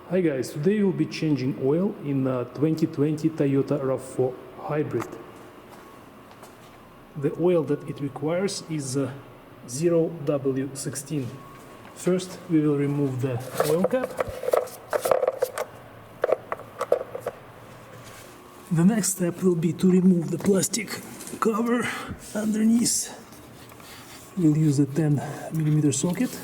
Hi guys, today we'll be changing oil in a 2020 Toyota RAV4 Hybrid. The oil that it requires is 0W16. First we will remove the oil cap. The next step will be to remove the plastic cover underneath. We'll use a 10mm socket.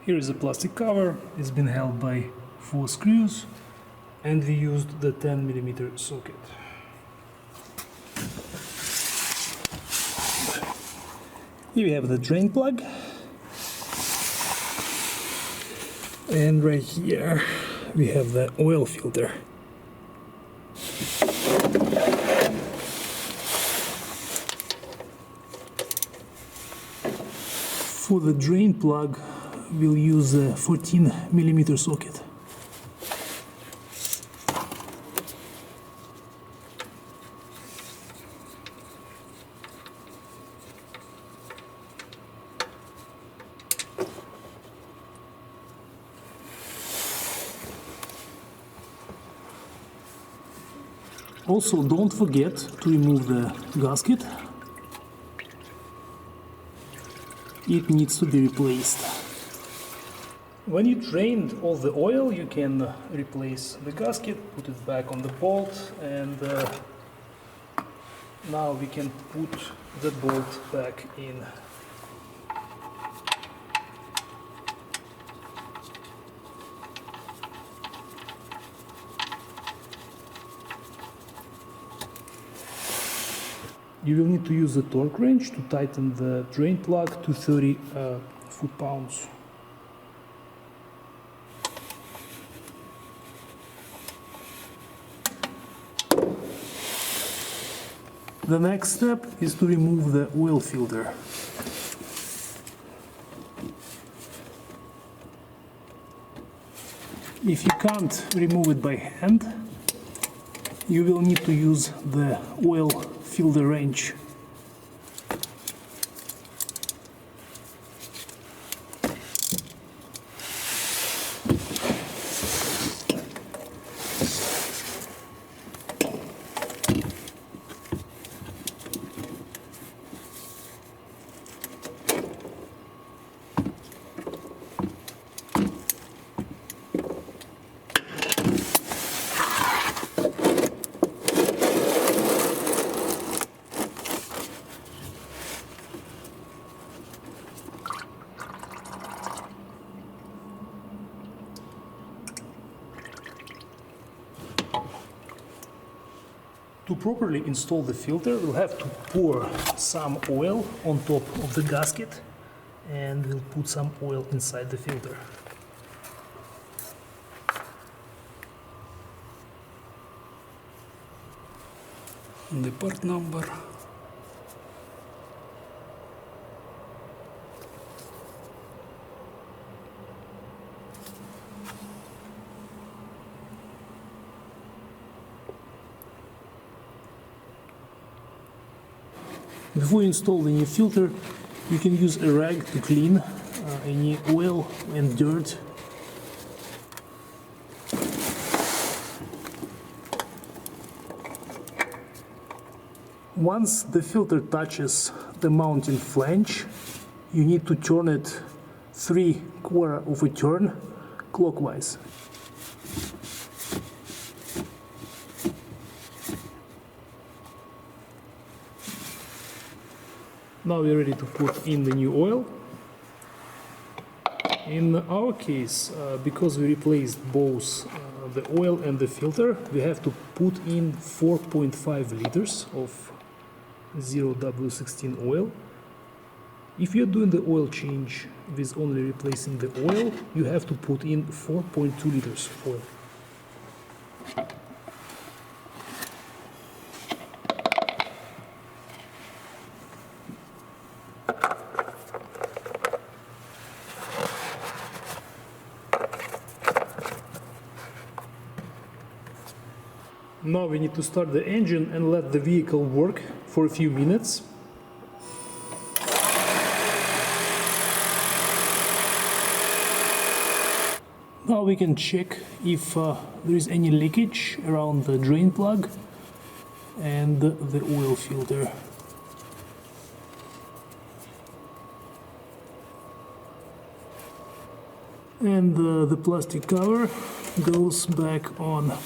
Here is a plastic cover. It's been held by 4 screws and we used the 10mm socket. Here we have the drain plug, and right here we have the oil filter. For the drain plug we'll use a 14mm socket. Also, don't forget to remove the gasket. It needs to be replaced. When you drained all the oil, you can replace the gasket, put it back on the bolt, and now we can put the bolt back in. You will need to use a torque wrench to tighten the drain plug to 30 foot-pounds. The next step is to remove the oil filter. If you can't remove it by hand, you will need to use the oil filter wrench. To properly install the filter, we'll have to pour some oil on top of the gasket and we'll put some oil inside the filter. The part number. Before you install the new filter, you can use a rag to clean any oil and dirt. Once the filter touches the mounting flange, you need to turn it 3/4 of a turn clockwise. Now we're ready to put in the new oil. In our case, because we replaced both the oil and the filter, we have to put in 4.5 liters of 0W16 oil. If you're doing the oil change with only replacing the oil, you have to put in 4.2 liters of oil. Now we need to start the engine and let the vehicle work for a few minutes. Now we can check if there is any leakage around the drain plug and the oil filter. And the plastic cover goes back on.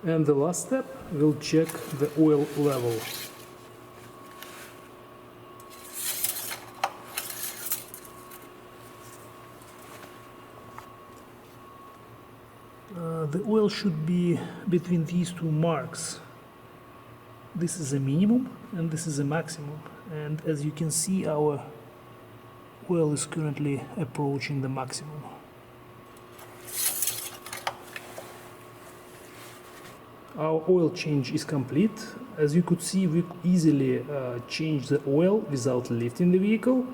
And the last step, we'll check the oil level. The oil should be between these two marks. This is a minimum and this is a maximum. And as you can see, our oil is currently approaching the maximum. Our oil change is complete. As you could see, we easily change the oil without lifting the vehicle.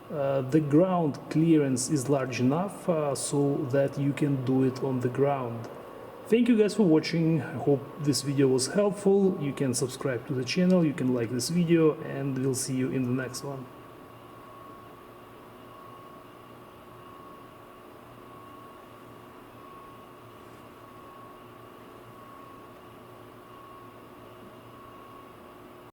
The ground clearance is large enough so that you can do it on the ground. Thank you guys for watching. I hope this video was helpful. You can subscribe to the channel, you can like this video, and we'll see you in the next one.